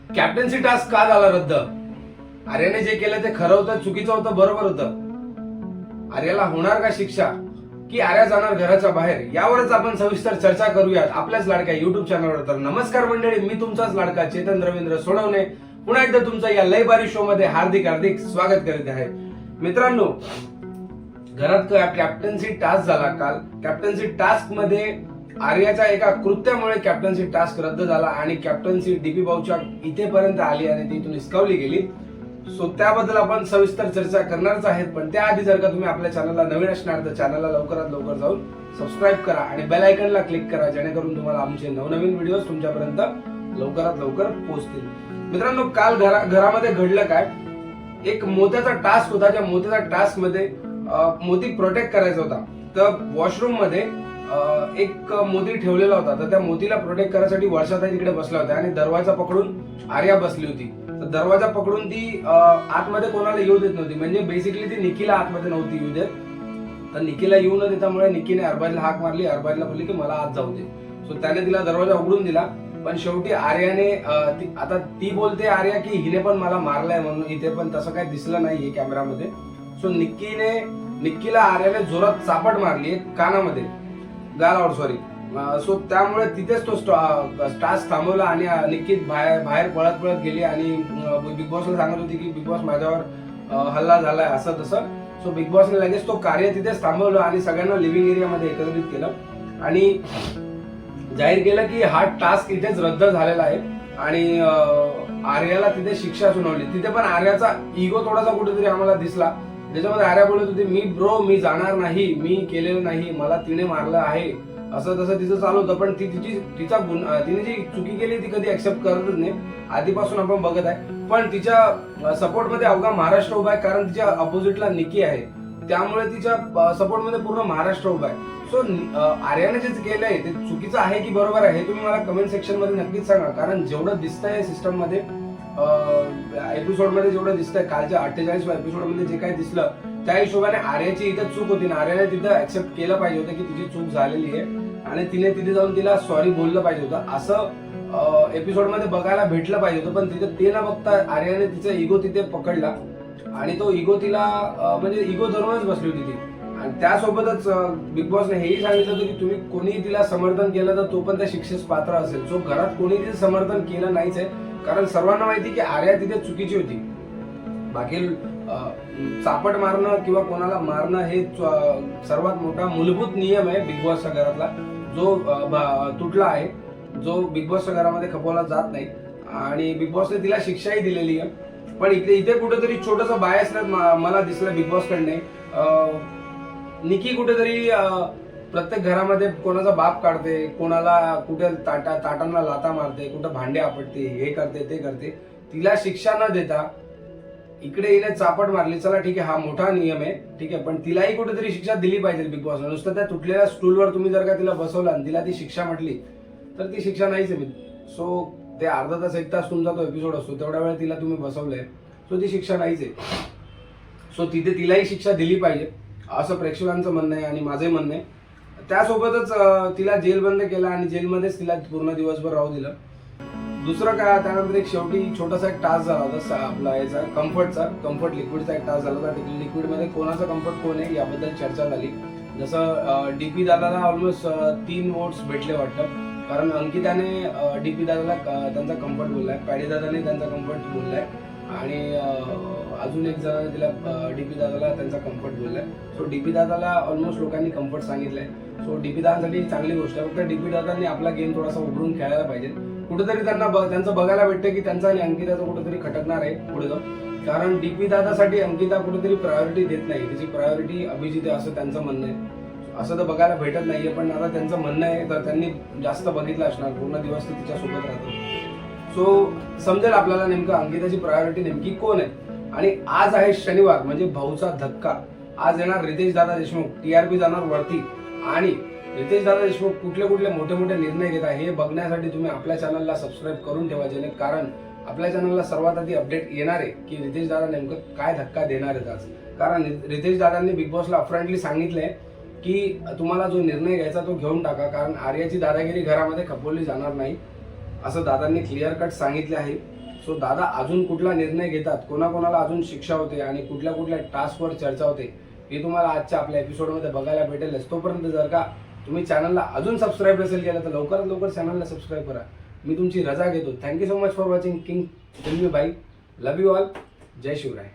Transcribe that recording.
Captaincy task का झाला रद्द? आर्याने जे केलं ते खरं होतं, चुकीचं होतं, बरोबर होतं? आर्याला होणार का शिक्षा, की आर्या जाणार घराच्या बाहेर? यावरच आपण सविस्तर चर्चा करूयात आपल्याच लाडक्या युट्यूब चॅनलवर. तर नमस्कार मंडळी, मी तुमचाच लाडका चेतन रवींद्र सोनवणे पुन्हा एकदा तुमचं या लय बारी शो मध्ये हार्दिक हार्दिक स्वागत करीत आहे. मित्रांनो, घरात कॅप्टन्सी टास्क झाला काल. कॅप्टन्सी टास्क मध्ये आर्याच्या एका कृत्यामुळे कॅप्टन्सी टास्क रद्द झाला आणि कॅप्टन्सी डीपी भाऊच्या इथेपर्यंत आली आणि ती इथून हिसकावली गेली. सो त्याबद्दल आपण सविस्तर चर्चा करणारच आहेत. पण त्याआधी जर का तुम्ही आपल्या चॅनलला नवीन असणार तर चॅनलला लवकरात लवकर जाऊन सबस्क्राईब करा आणि बेल आयकॉनला क्लिक करा, जेणेकरून तुम्हाला आमचे नवनवीन व्हिडिओ तुमच्यापर्यंत लवकरात लवकर पोहोचतील. मित्रांनो, काल घरामध्ये घडलं काय, एक मोत्याचा टास्क होता. ज्या मोत्याच्या टास्क मध्ये मोती प्रोटेक्ट करायचा होता. तर वॉशरूम मध्ये एक मोती ठेवलेला होता. तर त्या मोतीला प्रोटेक्ट करायसाठी वर्षाताई तिकडे बसल्या होत्या आणि दरवाजा पकडून आर्या बसली होती. तर दरवाजा पकडून ती आतमध्ये कोणाला येऊ देत नव्हती. म्हणजे बेसिकली ती निकीला आतमध्ये नव्हती येऊ देत. तर निकीला येऊ न देतामुळे निकीने अरबाजला हाक मारली. अरबाजला बोलली की मला आत जाऊ दे. सो त्याने तिला दरवाजा उघडून दिला. पण शेवटी आर्याने आता ती बोलते आर्या की हिने पण मला मारलाय म्हणून. इथे पण तसं काही दिसलं नाहीये कॅमेरामध्ये. सो निक्कीला आर्याने जोरात चापट मारली कानामध्ये, गालावर सॉरी. सो त्यामुळे तिथेच तो टास्क थांबवला आणि निक्की बाहेर पळत पळत गेली आणि बिग बॉसला सांगत होती की बिग बॉस माझ्यावर हल्ला झालाय असं तसं. सो बिग बॉसने लगेच तो कार्य तिथेच थांबवलं आणि सगळ्यांना लिव्हिंग एरियामध्ये एकत्रित केलं आणि जाहीर केलं की हा टास्क इथेच रद्द झालेला आहे आणि आर्याला तिथे शिक्षा सुनावली. तिथे पण आर्याचा इगो थोडासा कुठेतरी आम्हाला दिसला, ज्याच्यामध्ये आर्या बोलत होती मी जाणार नाही, मी केलेलं नाही, मला तिने मारलं आहे, असं तसं तिचं चालू होतं. पण तिने जी चुकी केली ती कधी ऍक्सेप्ट करतच नाही, आधीपासून आपण बघत आहे. पण तिच्या सपोर्ट मध्ये अवघा महाराष्ट्र उभा आहे, कारण तिच्या अपोजिटला निकी आहे. त्यामुळे तिच्या सपोर्ट मध्ये पूर्ण महाराष्ट्र उभा आहे. सो आर्याने जे केलंय ते चुकीचं आहे की बरोबर आहे हे तुम्ही मला कमेंट सेक्शन मध्ये नक्कीच सांगा. कारण जेवढं दिसतंय सिस्टम मध्ये, एपिसोड मध्ये जेवढं दिसतंय, कालच्या 48 एपिसोड मध्ये जे काही दिसलं त्या हिशोबाने आर्याची इथं चूक होती ना. आर्याने तिथं ऍक्सेप्ट केलं पाहिजे होतं की तिची चूक झालेली आहे आणि तिने तिथे जाऊन तिला सॉरी बोललं पाहिजे होतं. असं एपिसोड मध्ये बघायला भेटलं पाहिजे होतं. पण तिथे ते न बघता आर्याने तिचा इगो तिथे पकडला आणि तो इगो तिला म्हणजे इगो धरूनच बसली होती ती. आणि त्यासोबतच बिग बॉसने हेही सांगितलं होतं की तुम्ही कोणी तिला समर्थन केलं तर तो पण त्या शिक्षेस पात्र असेल. सो घरात कोणी तिचं समर्थन केलं नाहीच आहे, कारण सर्वांना माहिती की आर्या तिथे चुकीची होती. बाकी चापट मारणं किंवा कोणाला मारणं हे सर्वात मोठा मूलभूत नियम आहे बिग बॉसच्या घरातला, जो तुटला आहे, जो बिग बॉसच्या घरामध्ये खपवला जात नाही. आणि बिग बॉसने तिला शिक्षाही दिलेली आहे. पण इथे कुठेतरी छोटंसं बायस मला दिसलं बिग बॉस कडने. निकी कुठेतरी प्रत्येक घरामध्ये कोणाचा बाप काढते, कोणाला कुठे ताटांना लाता मारते, कुठं भांडे आपटते, हे करते ते करते. तिला शिक्षा न देता इकडे हिने चापट मारली. चला ठीक आहे, हा मोठा नियम आहे, ठीक आहे, पण तिलाही कुठेतरी शिक्षा दिली पाहिजे बिग बॉसने. नुसतं त्या तुटलेल्या स्टूलवर तुम्ही जर का तिला बसवलं आणि तिला ती शिक्षा म्हटली तर ती शिक्षा नाहीच आहे. सो ते अर्धा तास 1 तास तुमचा तो एपिसोड असतो, तेवढ्या वेळ तिला तुम्ही बसवलंय, सो ती शिक्षा नाहीच आहे. सो तिथे तिलाही शिक्षा दिली पाहिजे असं प्रेक्षकांचं म्हणणं आहे आणि माझंही म्हणणं आहे. त्यासोबतच तिला जेलबंद केलं आणि जेलमध्येच तिला पूर्ण दिवसभर राहू दिलं. दुसरं काय, त्यानंतर एक शेवटी छोटासा एक टास्क झाला होता आपला याचा कम्फर्ट लिक्विडचा एक टास्क झाला होता. लिक्विड मध्ये कोणाचा कम्फर्ट कोण आहे याबद्दल चर्चा झाली. जसं डीपी दादाला ऑलमोस्ट 3 वोट्स भेटले वाटतं, कारण अंकिताने डीपी दादाला त्यांचा कम्फर्ट बोललाय, पॅडी दादाने त्यांचा कम्फर्ट बोललाय आणि अजून एक जणांनी तिला डीपी दादाला त्यांचा कम्फर्ट बोललाय. सो डीपी दादाला ऑलमोस्ट लोकांनी कम्फर्ट सांगितलंय. सो डीपी दादासाठी चांगली गोष्ट आहे. फक्त डीपी दादांनी आपला गेम थोडासा उघडून खेळायला पाहिजे. कुठेतरी त्यांचं बघायला भेटतं की त्यांचा आणि अंकिताचं कुठेतरी खटकणार आहे पुढे जाऊन. कारण डीपी दादासाठी अंकिता कुठेतरी प्रायोरिटी देत नाही, त्याची प्रायोरिटी अभिजित आहे असं त्यांचं म्हणणं आहे. असं तर बघायला भेटत नाहीये, पण आता त्यांचं म्हणणं आहे तर त्यांनी जास्त बघितलं असणार, पूर्ण दिवस ते तिच्यासोबत राहतो. सो समजेल आपल्याला नेमकं अंकिताची प्रायोरिटी नेमकी कोण आहे. आणि आज आहे शनिवार, म्हणजे भाऊचा धक्का. आज येणार रितेश दादा देशमुख, टीआरपी जाणार वरती आणि रितेश दादा देशमुख कुठले मोठे निर्णय घेत आहे हे बघण्यासाठी तुम्ही आपल्या चॅनलला सबस्क्राईब करून ठेवा, कारण आपल्या चॅनलला सर्वात आधी अपडेट येणार आहे की रितेश दादा नेमकं काय धक्का देणार आहेत आज. कारण रितेश दादांनी बिग बॉसला अपफ्रंटली सांगितलंय की तुम्हाला जो निर्णय घ्यायचा तो घेऊन टाका, कारण आर्याची दादागिरी घरामध्ये खपवली जाणार नाही. असं दादांनी क्लिअर कट सांगितले आहे. सो दादा अजून कुठला निर्णय घेतात, कोणाकोणाला अजून शिक्षा होते आणि कुठल्या कुठल्या टास्कवर चर्चा होते हे तुम्हाला आजच्या आपल्या एपिसोडमध्ये बघायला भेटेलच. तोपर्यंत जर का तुम्ही चॅनलला अजून सबस्क्राईब नसेल केलं तर लवकरात लवकर चॅनलला सबस्क्राईब करा. मी तुमची रजा घेतो. Thank you so much for watching king फिल्मी बाई. लव यू ऑल. जय शिवराय.